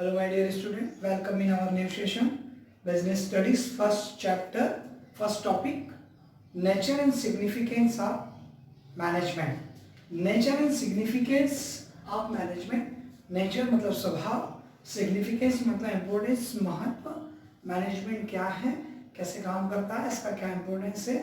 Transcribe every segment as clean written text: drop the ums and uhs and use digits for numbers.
Hello my dear student, welcome in our new session, Business Studies, first chapter, first topic, Nature and Significance of Management. Nature and Significance of Management. Nature मतलब स्वभाव, Significance मतलब importance, महत्व, management क्या है, कैसे काम करता है, इसका क्या इम्पोर्टेंस है,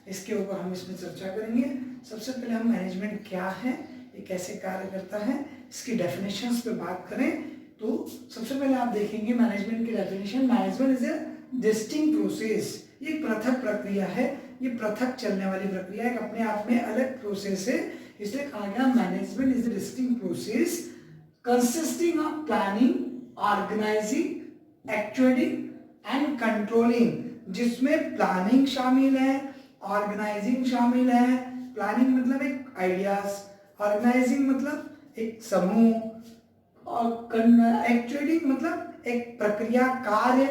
इसके ऊपर हम इसमें चर्चा करेंगे। सबसे पहले हम मैनेजमेंट क्या है, ये कैसे कार्य करता है, इसकी डेफिनेशंस पे बात करें तो सबसे पहले आप देखेंगे मैनेजमेंट की definition. Management is a distinct process, ये पृथक प्रक्रिया है, ये पृथक चलने वाली प्रक्रिया है, अपने आप में अलग प्रोसेस है, इसलिए कहा गया management is a distinct process consisting of planning, organising, actuating and controlling, जिसमें प्लानिंग शामिल है, ऑर्गेनाइजिंग शामिल है। प्लानिंग मतलब एक आइडियाज, ऑर्गेनाइजिंग मतलब एक समूह, और एक्चुएटिंग मतलब एक प्रक्रिया कार्य,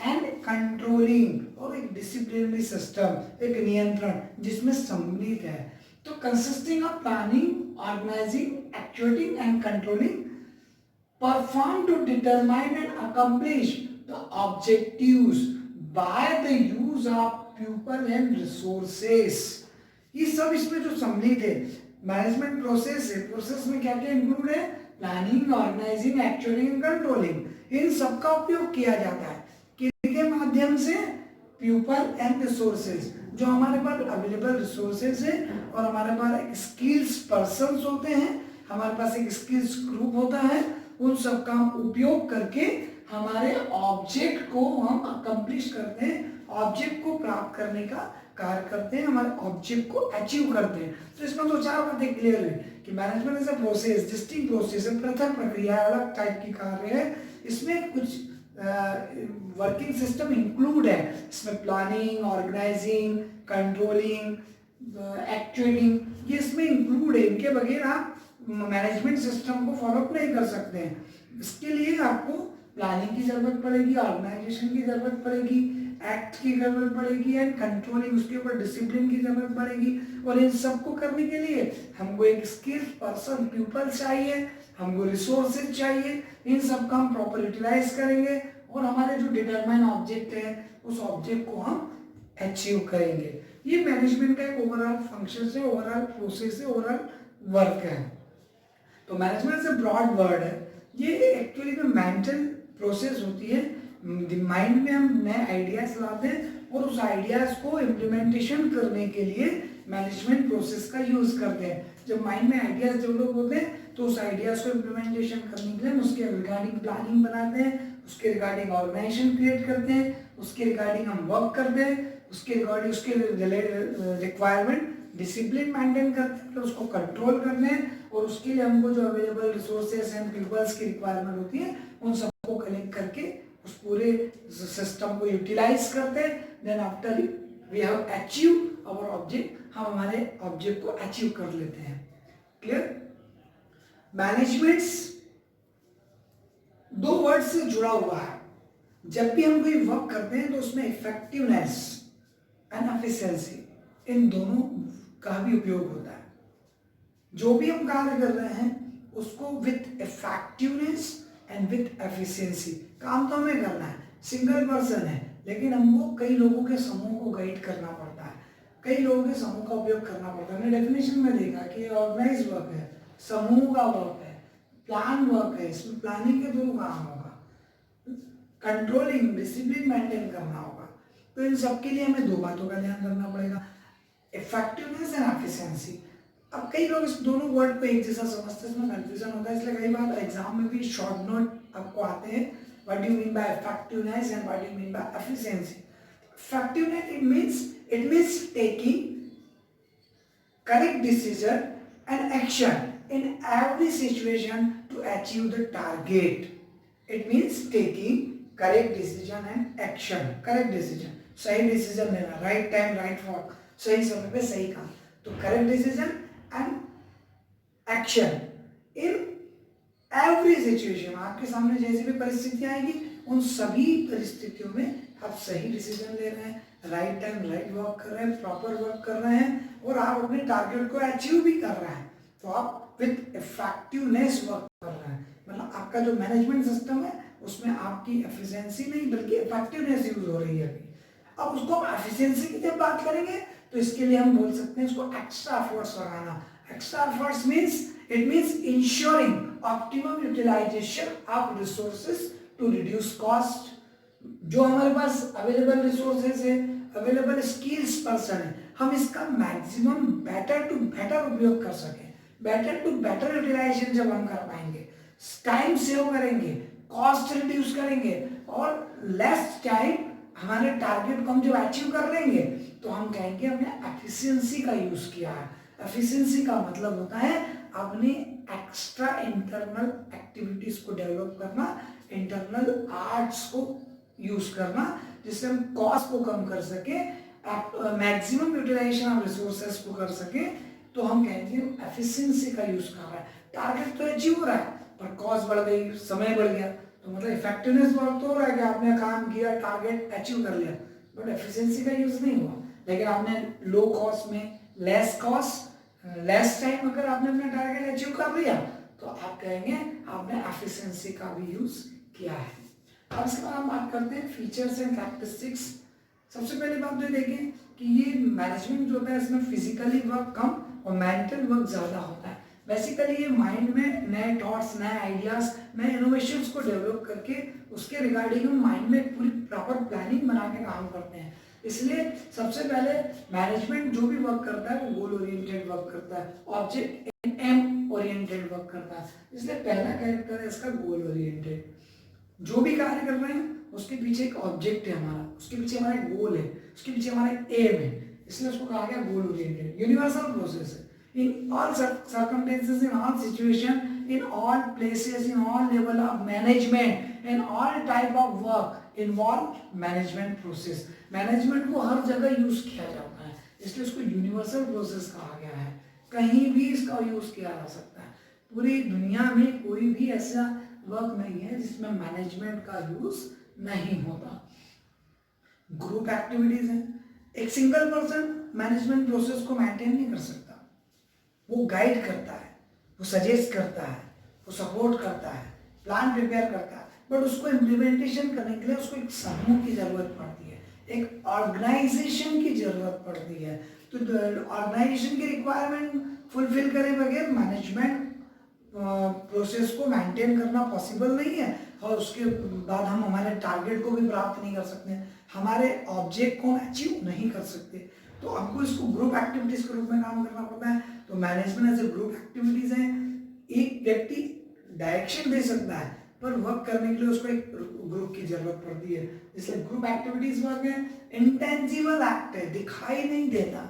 एंड कंट्रोलिंग और एक डिसिप्लिनरी सिस्टम, एक नियंत्रण जिसमें सम्मिलित है। तो consisting of planning, organising, actuating and controlling, perform to determine and accomplish the objectives by the use of people and resources. ये सब इसमें जो सम्मिलित है, मैनेजमेंट प्रोसेस है, प्रोसेस में क्या क्या इंक्लूड है, प्लानिंग, ऑर्गेनाइजिंग, एक्चुअलिंग एंड कंट्रोलिंग, इन सब का उपयोग किया जाता है किसके माध्यम से, पीपल एंड रिसोर्सेज, जो हमारे पास अवेलेबल रिसोर्सेज है, और हमारे पास एक स्किल्स पर्सन होते हैं, हमारे पास एक स्किल्स ग्रुप होता है, उन सब का उपयोग करके हमारे ऑब्जेक्ट को हम अकम्प्लिश करते हैं, ऑब्जेक्ट को प्राप्त करने का कार्य करते हैं, हमारे ऑब्जेक्ट को अचीव करते हैं। तो इसमें तो चार बातें क्लियर हुई कि management is a process, distinct process है, पृथक प्रक्रिया, अलग टाइप की कार्य है, इसमें कुछ वर्किंग सिस्टम इंक्लूड है, इसमें प्लानिंग, ऑर्गेनाइजिंग, कंट्रोलिंग, एक्चुएटिंग, ये इसमें इंक्लूड है। इनके बगैर आप मैनेजमेंट सिस्टम को फॉलो नहीं कर सकते हैं। इसके लिए आपको प्लानिंग की जरूरत पड़ेगी, ऑर्गेनाइजेशन की जरूरत पड़ेगी, एक्ट की जरूरत पड़ेगी, एंड कंट्रोलिंग, उसके ऊपर डिसिप्लिन की जरूरत पड़ेगी। और इन सबको करने के लिए हमको एक स्किल्ड पर्सन, पीपल चाहिए, हमको रिसोर्सेज चाहिए, इन सब का हम प्रॉपर यूटिलाइज करेंगे और हमारे जो डिटरमाइन ऑब्जेक्ट है उस ऑब्जेक्ट को हम अचीव करेंगे। ये मैनेजमेंट का एक ओवरऑल फंक्शन है, ओवरऑल प्रोसेस है, ओवरऑल वर्क है। तो मैनेजमेंट से ब्रॉड वर्ड है, ये एक्चुअली में मेंटल प्रोसेस होती है, माइंड में हम नए आइडियाज लाते हैं और उस आइडियाज को इम्प्लीमेंटेशन करने के लिए मैनेजमेंट प्रोसेस का यूज करते हैं। जब माइंड में आइडियाज डेवलप होते हैं तो उस आइडियाज को इम्प्लीमेंटेशन करने के लिए हम उसके रिगार्डिंग प्लानिंग बनाते हैं, उसके रिगार्डिंग ऑर्गेनाइजेशन क्रिएट करते हैं, उसके रिगार्डिंग हम वर्क करते हैं, उसके रिगार्डिंग उसके रिक्वायरमेंट डिसिप्लिन मेंटेन करते हैं, उसको कंट्रोल करते हैं, और उसके लिए हमको जो अवेलेबल रिसोर्सेज एंड पीपल्स की रिक्वायरमेंट होती है उन सबको कलेक्ट करके उस पूरे सिस्टम को यूटिलाइज करते हैं। Then after we have achieve our object, हम हमारे ऑब्जेक्ट को अचीव कर लेते हैं। क्लियर? मैनेजमेंट्स दो वर्ड से जुड़ा हुआ है। जब भी हम कोई वर्क करते हैं तो उसमें इफेक्टिवनेस एंड एफिशिएंसी, इन दोनों का भी उपयोग होता है। जो भी हम कार्य कर रहे हैं उसको with effectiveness and with efficiency, काम तो हमें करना है, सिंगल पर्सन है, लेकिन हमको कई लोगों के समूह को गाइड करना पड़ता है, कई लोगों के समूह का उपयोग करना पड़ता है। हमने डेफिनेशन में देखा कि ऑर्गेनाइज वर्क है, समूह का वर्क है, प्लान वर्क है, इसमें प्लानिंग के थ्रू काम होगा, कंट्रोलिंग, डिसिप्लिन मेंटेन करना होगा। तो इन सबके लिए हमें दो बातों का ध्यान रखना पड़ेगा, इफेक्टिवनेस एंड एफिशिएंसी। अब कई लोग इस दोनों वर्ड को एक जैसा समझते हैं, इसमें कंफ्यूजन होता है, इसलिए कई बार एग्जाम में भी शॉर्ट नोट आपको आते हैं, what do you mean by effectiveness and what do you mean by efficiency. Effectiveness it means taking correct decision and action in every situation to achieve the target. It means taking correct decision and action. Correct decision, सही decision लेना, right time right work, सही समय पे सही काम। तो correct decision and action in every situation, आपके सामने जैसी भी परिस्थितियां आएगी उन सभी परिस्थितियों में आप सही डिसीजन ले रहे हैं, राइट टाइम राइट वर्क कर रहे हैं, प्रॉपर वर्क कर रहे हैं, और आप अपने टारगेट को अचीव भी कर रहे हैं। तो आप विथ इफेक्टिवनेस वर्क कर रहे हैं, मतलब आपका जो मैनेजमेंट सिस्टम है उसमें आपकी एफिशिएंसी नहीं बल्कि इफेक्टिवनेस यूज हो रही है अभी। अब उसको हम एफिशिएंसी की जब बात करेंगे तो इसके लिए हम बोल सकते हैं इसको एक्स्ट्रा एफर्ट्स लगाना। Extra efforts means it means ensuring optimum utilisation of resources to reduce cost. जो हमारे पास अवेलेबल रिसोर्सेज है, अवेलेबल स्किल्स पर्सन है, हम इसका मैक्सिमम बेटर टू बेटर उपयोग कर सकें। बेटर टू बेटर यूटिलाइजेशन जब हम कर पाएंगे, टाइम सेव करेंगे, कॉस्ट रिड्यूस करेंगे और लेस टाइम हमारे टारगेट को हम जब अचीव कर लेंगे तो हम कहेंगे हमने एफिशिएंसी का यूज किया है। एफिशिएंसी का मतलब होता है अपनी एक्स्ट्रा इंटरनल एक्टिविटीज को डेवलप करना, इंटरनल आर्ट्स को यूज करना, जिससे हम कॉस्ट को कम कर सके, मैक्सिमम यूटिलाइजेशन ऑफ रिसोर्सेज को कर सके। तो हम कहेंगे एफिशिएंसी का यूज कर रहा है। टारगेट तो अचीव हो रहा है पर कॉस्ट बढ़ गई, समय बढ़ गया, तो मतलब इफेक्टिवनेस वर्क तो हो रहा है कि आपने काम किया, टारगेट अचीव कर लिया, बट एफिशिएंसी का यूज नहीं हुआ। लेकिन आपने लो कॉस्ट में लेस कॉस्ट, लेस टाइम अगर आपने अपना टारगेट अचीव कर लिया तो आप कहेंगे आपने एफिशिएंसी का भी यूज किया है। अब इसके बाद हम बात करते हैं फीचर्स एंड कैरेक्टरिस्टिक्स। सबसे पहली बात तो देखें कि ये मैनेजमेंट जो होता है इसमें फिजिकली वर्क कम और मेंटल वर्क ज्यादा होता है। बेसिकली ये माइंड में नए थॉट्स, नए आइडियाज, नए इनोवेशंस को डेवलप करके उसके रिगार्डिंग हम माइंड में पूरी प्रॉपर प्लानिंग बना के काम करते हैं। इसलिए सबसे पहले मैनेजमेंट जो भी वर्क करता है वो गोल ओरिएंटेड वर्क करता है, ऑब्जेक्ट एम ओरिएंटेड वर्क करता है। इसलिए पहला कैरेक्टर है इसका गोल ओरिएंटेड। जो भी कार्य कर रहे हैं उसके पीछे एक ऑब्जेक्ट है हमारा, उसके पीछे हमारा एक गोल है, उसके पीछे हमारा एक एम है, इसलिए उसको कहा गया गोल ओरिएंटेड। यूनिवर्सल प्रोसेस है। In all circumstances, in all situation, in all places, in all level of management, in all type of work, involve management process. Management को हर जगह यूज किया जाता है, इसलिए इसको यूनिवर्सल प्रोसेस कहा गया है। कहीं भी इसका यूज किया जा सकता है। पूरी दुनिया में कोई भी ऐसा वर्क नहीं है जिसमें मैनेजमेंट का यूज नहीं होता। ग्रुप एक्टिविटीज है। एक सिंगल पर्सन मैनेजमेंट प्रोसेस को मेंटेन नहीं कर सकता। वो गाइड करता है, वो सजेस्ट करता है, वो सपोर्ट करता है, प्लान प्रिपेयर करता है, बट उसको इम्प्लीमेंटेशन करने के लिए उसको एक समूह की जरूरत पड़ती है, एक ऑर्गेनाइजेशन की जरूरत पड़ती है। तो ऑर्गेनाइजेशन की रिक्वायरमेंट फुलफिल करे बगैर मैनेजमेंट प्रोसेस को मेंटेन करना पॉसिबल नहीं है और उसके बाद हम हमारे टारगेट को भी प्राप्त नहीं कर सकते, हमारे ऑब्जेक्ट को अचीव नहीं कर सकते। तो हमको इसको ग्रुप एक्टिविटीज के रूप में काम करना पड़ता है। तो management as a group activities है। एक व्यक्ति डायरेक्शन दे सकता है पर वर्क करने के लिए उसको एक ग्रुप की जरूरत पड़ती है, इसलिए ग्रुप एक्टिविटीज वर्क है। इंटेंजिबल एक्ट है, दिखाई नहीं देता,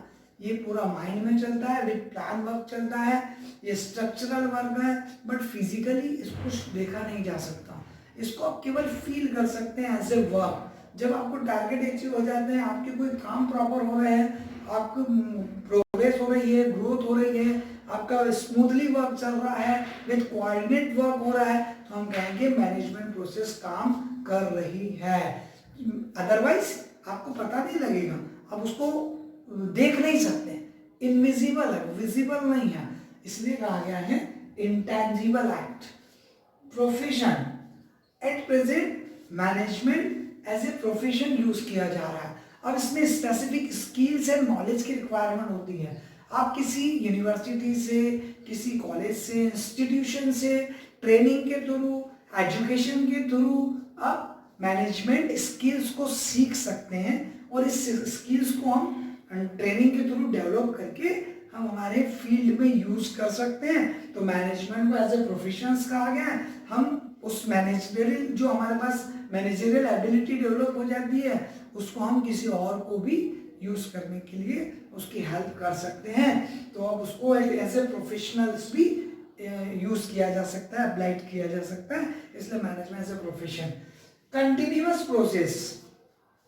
ये पूरा माइंड में चलता है, विद प्लान वर्क चलता है, ये स्ट्रक्चरल वर्क है, बट फिजिकली इसको देखा नहीं जा सकता, इसको आप केवल फील कर सकते हैं एज ए वर्क। जब आपको टारगेट अचीव हो जाते हैं, आपके कोई काम प्रॉपर हो रहे हैं, आपको प्रोग्रेस हो रही है, ग्रोथ हो रही है, आपका स्मूथली वर्क चल रहा है, विद कोऑर्डिनेट वर्क हो रहा है, तो हम कहेंगे मैनेजमेंट प्रोसेस काम कर रही है। अदरवाइज आपको पता नहीं लगेगा, आप उसको देख नहीं सकते, इनविजिबल है, विजिबल नहीं है, इसलिए कहा गया है intangible act. Profession, at present management as a profession use किया जा रहा है। अब इसमें स्पेसिफिक स्किल्स एंड नॉलेज की रिक्वायरमेंट होती है। आप किसी यूनिवर्सिटी से, किसी कॉलेज से, इंस्टीट्यूशन से ट्रेनिंग के थ्रू, एजुकेशन के थ्रू आप मैनेजमेंट स्किल्स को सीख सकते हैं और इस स्किल्स को हम ट्रेनिंग के थ्रू डेवलप करके हम हमारे फील्ड में यूज कर सकते हैं। तो मैनेजमेंट को एज ए प्रोफेशन कहा गया है। हम उस मैनेजरियल जो हमारे पास मैनेजरियल एबिलिटी डेवलप हो जाती है उसको हम किसी और को भी यूज करने के लिए उसकी हेल्प कर सकते हैं। तो अब उसको एज ए प्रोफेशनल्स भी यूज किया जा सकता है, अप्लाइड किया जा सकता है, इसलिए management as a profession. Continuous process,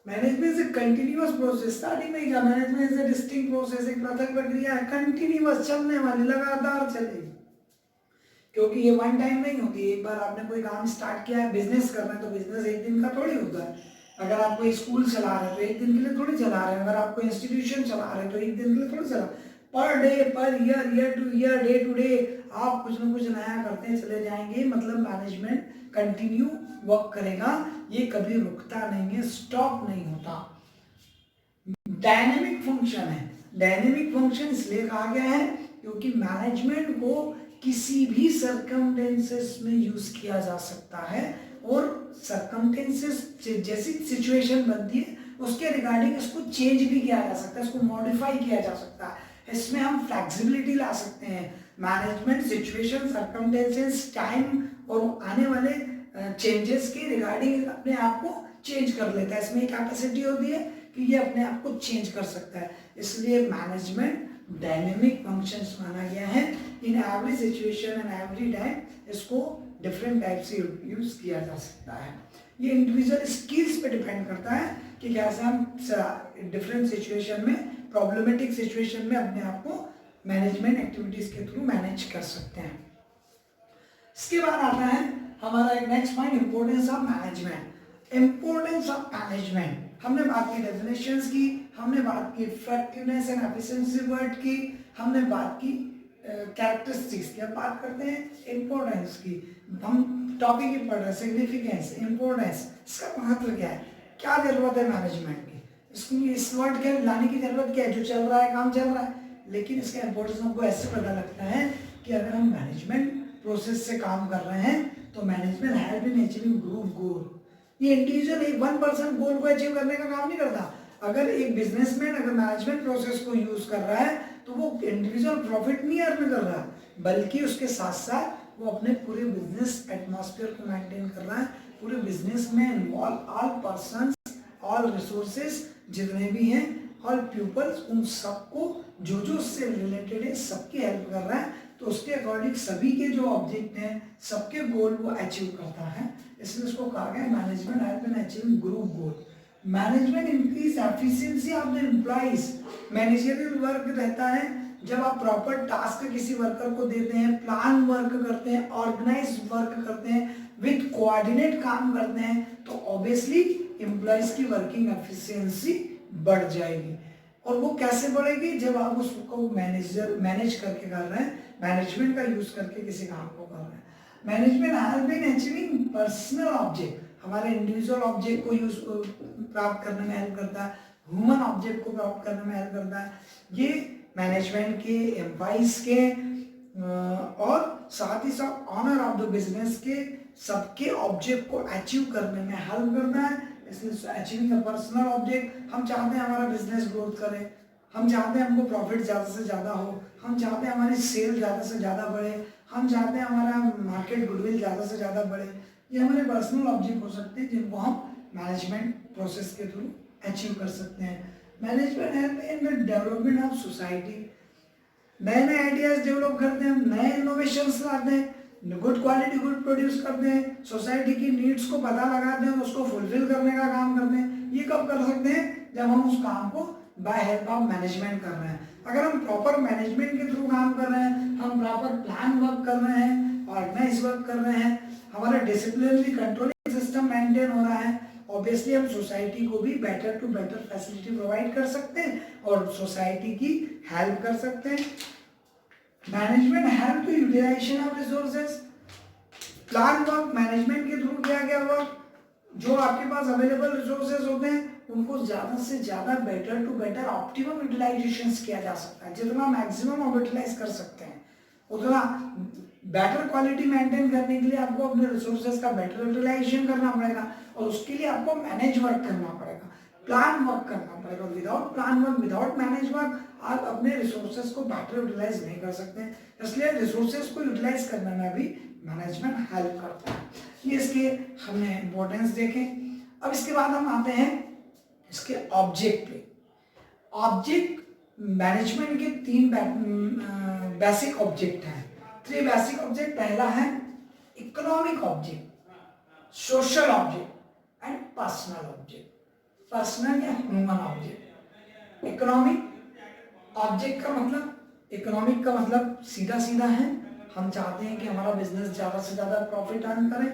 management is a continuous process. Starting में क्या, management is a distinct process, एक पृथक प्रक्रिया है, कंटिन्यूअस, चलने वाली, लगातार चलेगी, क्योंकि ये वन टाइम नहीं होती। एक बार आपने कोई काम स्टार्ट किया है, बिजनेस करना है, तो बिजनेस एक दिन का थोड़ी होता है। अगर आप कोई स्कूल चला रहे हैं तो एक दिन के लिए थोड़ी चला रहे हैं, अगर आप कोई इंस्टीट्यूशन चला रहे हैं तो एक दिन के लिए थोड़ी चला। Per day, per year, year to year, day to day आप कुछ ना कुछ नया करते चले जाएंगे। मतलब मैनेजमेंट कंटिन्यू वर्क करेगा, ये कभी रुकता नहीं है, स्टॉप नहीं होता। डायनेमिक फंक्शन है। डायनेमिक फंक्शन इसलिए कहा गया है क्योंकि मैनेजमेंट को किसी भी सर्कमस्टेंसेस में यूज किया जा सकता है और सर्कमस्टेंसेस जैसी सिचुएशन बनती है उसके रिगार्डिंग इसको चेंज भी किया जा सकता है, इसको मॉडिफाई किया जा सकता है। इसमें हम फ्लेक्सिबिलिटी ला सकते हैं। मैनेजमेंट सिचुएशन, सर्कमस्टेंसेस, टाइम और आने वाले चेंजेस के रिगार्डिंग अपने आप को चेंज कर लेता है। इसमें कैपेसिटी होती है कि ये अपने आप को चेंज कर सकता है, इसलिए मैनेजमेंट डायनेमिक फंक्शंस माना गया है। In every situation and every time इसको डिफरेंट टाइप से यूज किया जा सकता है। ये इंडिविजुअल स्किल्स पे डिपेंड करता है कि कैसे हम डिफरेंट सिचुएशन में, प्रॉब्लमेटिक सिचुएशन में अपने आप को मैनेजमेंट एक्टिविटीज के थ्रू मैनेज कर सकते हैं। इसके बाद आता है हमारा एक next point, importance of management. Importance of management, हमने बात की डेफिनेशंस की, हमने बात की इफेक्टिवनेस एंड एफिशिएंसी वर्ड की, हमने बात की कैरेक्टरिस्टिक्स की। अब बात करते हैं इंपोर्टेंस की। हम टॉपिक ही पढ़ रहे हैं, सिग्निफिकेंस, इंपोर्टेंस, इसका महत्व क्या है, क्या जरूरत है मैनेजमेंट की, इसमें इस वर्ड के लाने की जरूरत क्या है, जो चल रहा है काम चल रहा है। लेकिन इसका इंपोर्टेंस हमको ऐसे पता लगता है कि अगर हम मैनेजमेंट प्रोसेस से काम कर रहे हैं तो management help in achieving group गोल। ये इंडिविजुअल एक 1% गोल को अचीव करने का काम नहीं करता। अगर एक बिजनेसमैन अगर मैनेजमेंट प्रोसेस को यूज कर रहा है तो वो इंडिविजुअल प्रॉफिट नहीं अर्न कर रहा, बल्कि उसके साथ साथ वो अपने पूरे बिजनेस एटमॉस्फेयर को मेंटेन कर रहा है। पूरे बिजनेस में involve all persons, all resources जितने भी हैं, ऑल पीपल्स, उन सबको जो जो उससे रिलेटेड है सबकी हेल्प कर रहा है। तो उसके अकॉर्डिंग सभी के जो ऑब्जेक्ट हैं, सबके गोल वो अचीव करता है। इसलिए उसको कहा गया management help in achieving group goal. Management increase efficiency of the employees. Managerial work रहता है जब आप प्रॉपर टास्क किसी वर्कर को देते हैं, प्लान वर्क करते हैं, ऑर्गेनाइज वर्क करते हैं, विद कोऑर्डिनेट काम करते हैं, तो ऑब्वियसली एम्प्लॉइज की वर्किंग एफिशिएंसी बढ़ जाएगी। और वो कैसे बढ़ेगी, जब आप उसको मैनेज करके कर रहे हैं, मैनेजमेंट का यूज करके किसी काम को कर रहे हैं। Management help in achieving personal object, हमारे इंडिविजुअल ऑब्जेक्ट को यूज प्राप्त करने में हेल्प करता है, ह्यूमन ऑब्जेक्ट को प्राप्त करने में हेल्प करता है। ये मैनेजमेंट के, एम्प्लॉइज के और साथ ही साथ ऑनर ऑफ द बिजनेस के सबके ऑब्जेक्ट को अचीव करने में हेल्प करता है। इसलिए अचीविंग अ पर्सनल ऑब्जेक्ट, हम चाहते हैं हमारा बिजनेस ग्रोथ करे, हम चाहते हैं हमको प्रॉफिट ज़्यादा से ज़्यादा हो, हम चाहते हैं हमारी सेल ज़्यादा से ज़्यादा बढ़े, हम चाहते हैं हमारा मार्केट गुडविल ज़्यादा से ज़्यादा बढ़े। ये हमारे पर्सनल ऑब्जेक्ट हो सकते हैं जिनको हम मैनेजमेंट प्रोसेस के थ्रू अचीव कर सकते हैं। Management help in the development of society, नए नए आइडियाज डेवलप करते हैं, नए इनोवेशंस लाते हैं, गुड क्वालिटी गुड प्रोड्यूस करते हैं, सोसाइटी की नीड्स को पता लगाते हैं, उसको फुलफिल करने का काम करते हैं। ये कब कर सकते हैं, जब हम उस काम को बाय हेल्प ऑफ मैनेजमेंट कर रहे हैं। अगर हम प्रॉपर मैनेजमेंट के थ्रू काम कर रहे हैं, हम प्रॉपर प्लान वर्क कर रहे हैं, ऑर्गेनाइज वर्क कर रहे हैं, हमारा डिसिप्लिनरी कंट्रोलिंग सिस्टम मेंटेन हो रहा है, ऑब्वियसली हम सोसाइटी को भी better to better facility provide कर सकते हैं और सोसाइटी की हेल्प कर सकते हैं। Management help to utilisation of resources, plan work management के थ्रू किया गया वर्क, जो आपके पास अवेलेबल रिसोर्सेज होते हैं उनको ज़्यादा से ज़्यादा better to better optimum utilisation किया जा सकता है। जितना मैक्सिमम आप यूटिलाइज कर सकते हैं उतना बेटर क्वालिटी मेंटेन करने के लिए आपको अपने रिसोर्सेज का बेटर यूटिलाइजेशन करना पड़ेगा और उसके लिए आपको मैनेज वर्क करना पड़ेगा, प्लान वर्क करना पड़ेगा। Without plan work, without manage work आप अपने रिसोर्सेज को बेटर यूटिलाइज नहीं कर सकते। इसलिए रिसोर्सेज को यूटिलाइज करने में भी मैनेजमेंट हेल्प करता है। ये इसके हमने इंपॉर्टेंस देखे। अब इसके बाद हम आते हैं इसके ऑब्जेक्ट पे। ऑब्जेक्ट मैनेजमेंट के 3 बेसिक ऑब्जेक्ट हैं, 3 बेसिक ऑब्जेक्ट। पहला है economic object, social object and personal object. Personal या ह्यूमन ऑब्जेक्ट। इकोनॉमिक ऑब्जेक्ट का मतलब, इकोनॉमिक का मतलब सीधा सीधा है, हम चाहते हैं कि हमारा बिजनेस ज़्यादा से ज़्यादा प्रॉफिट अर्न करे,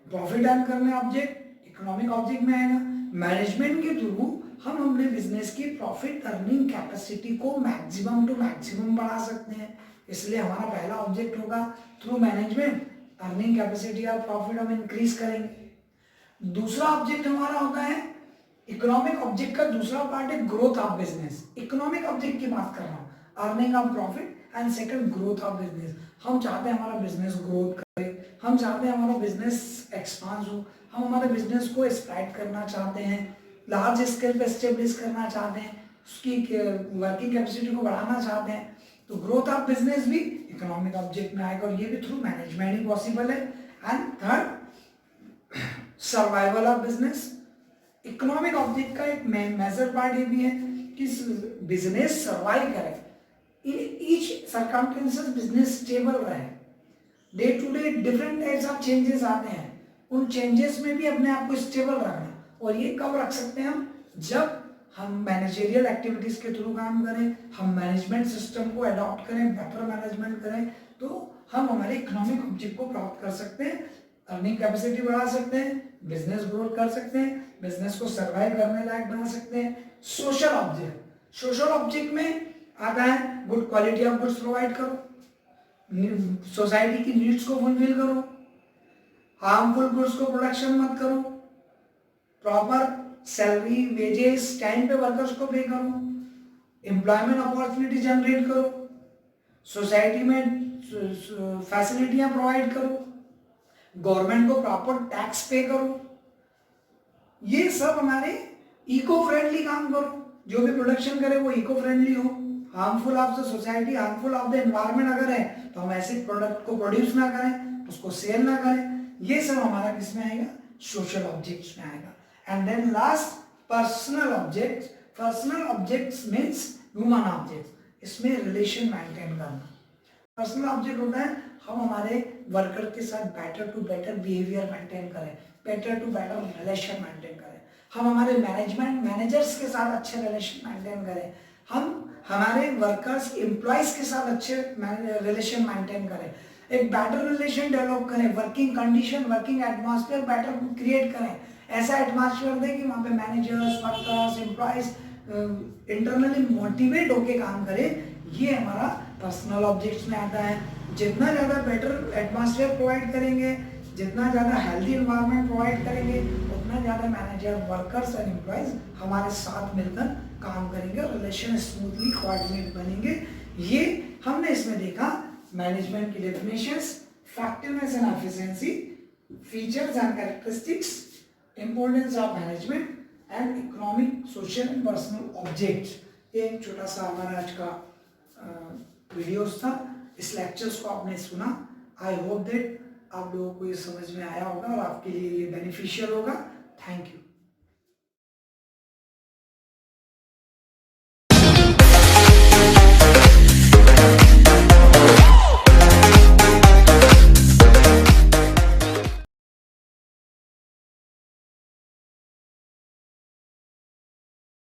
प्रॉफिट अर्न करने ऑब्जेक्ट इकोनॉमिक ऑब्जेक्ट में आएगा। मैनेजमेंट के थ्रू हम अपने बिजनेस की प्रॉफिट अर्निंग कैपेसिटी को मैक्सिमम टू मैक्सिमम बढ़ा सकते हैं, इसलिए हमारा पहला ऑब्जेक्ट होगा थ्रू मैनेजमेंट अर्निंग कैपेसिटी और प्रॉफिट हम इंक्रीज करेंगे। दूसरा ऑब्जेक्ट हमारा होता है इकोनॉमिक ऑब्जेक्ट का दूसरा पार्ट है growth of business. Economic object की बात कर रहा हूँ, earning of profit and second growth of business. हम चाहते हैं हमारा बिजनेस ग्रोथ करे, हम चाहते हैं हमारा बिजनेस एक्सपांड हो, हम हमारे बिजनेस को स्प्रेड करना चाहते हैं, लार्ज स्केल पे एस्टेब्लिश करना चाहते हैं, उसकी वर्किंग कैपेसिटी को बढ़ाना चाहते हैं, तो ग्रोथ ऑफ बिजनेस भी इकोनॉमिक ऑब्जेक्ट में आएगा और ये भी थ्रू मैनेजमेंट ही पॉसिबल है। And third survival of business. Economic object का एक मेजर पार्ट ये भी है कि बिजनेस सर्वाइव करे, in each circumstances business stable रहे, day to day different types of changes आते हैं, उन चेंजेस में भी अपने आप को स्टेबल रखना। और ये कब रख सकते हैं हम, जब हम मैनेजरियल एक्टिविटीज के थ्रू काम करें, हम मैनेजमेंट सिस्टम को अडॉप्ट करें, बेटर मैनेजमेंट करें, तो हम हमारे इकोनॉमिक ऑब्जेक्ट को प्राप्त कर सकते हैं, अर्निंग कैपेसिटी बढ़ा सकते हैं, बिजनेस ग्रोथ कर सकते हैं, बिजनेस को सर्वाइव करने लायक बना सकते हैं। सोशल ऑब्जेक्ट, सोशल ऑब्जेक्ट में आता है good quality of goods provide करो, सोसाइटी की नीड्स को फुलफिल करो, हार्मफुल गुड्स को प्रोडक्शन मत करो, प्रॉपर सैलरी वेजेस टाइम पे वर्कर्स को पे करो, एम्प्लॉयमेंट अपॉर्चुनिटी जनरेट करो, सोसाइटी में फैसिलिटियां प्रोवाइड करो, गवर्नमेंट को प्रॉपर टैक्स पे करो, ये सब हमारे इको फ्रेंडली काम करो, जो भी प्रोडक्शन करे वो इको फ्रेंडली हो, harmful of the society, harmful of the environment अगर है तो हम ऐसे प्रोडक्ट को प्रोड्यूस ना करें, उसको सेल ना करें, ये सब हमारा किसमें आएगा, सोशल ऑब्जेक्ट्स में आएगा। And then last personal objects. Personal objects means human objects, इसमें रिलेशन मेंटेन करना। पर्सनल ऑब्जेक्ट होता है हम हमारे वर्कर के साथ better to better behaviour maintain करें, better to better relation maintain करें, हम हमारे मैनेजर्स के साथ अच्छे रिलेशन मेंटेन करें, हम हमारे वर्कर्स एम्प्लॉयज के साथ अच्छे रिलेशन मेंटेन करें, एक बेटर रिलेशन डेवलप करें, working condition, working atmosphere better create करें, ऐसा एटमॉस्फेयर दें कि वहाँ पे managers, workers, employees internally motivate होके काम करें। ये हमारा पर्सनल ऑब्जेक्ट्स में आता है। जितना ज़्यादा बेटर एटमॉस्फेयर प्रोवाइड करेंगे, जितना ज़्यादा हेल्दी एनवायरनमेंट प्रोवाइड करेंगे, उतना ज़्यादा मैनेजर, वर्कर्स और एम्प्लॉयज हमारे साथ मिलकर काम करेंगे और रिलेशन स्मूथली कोऑर्डिनेट बनेंगे। ये हमने इसमें देखा मैनेजमेंट की definitions, effectiveness and efficiency, features and characteristics, importance of management and economic, social and personal objects. ये एक छोटा सा हमारा आज का वीडियोस था। इस लेक्चर्स को आपने सुना, आई होप दैट आप लोगों को ये समझ में आया होगा और आपके लिए ये बेनिफिशियल होगा। Thank you.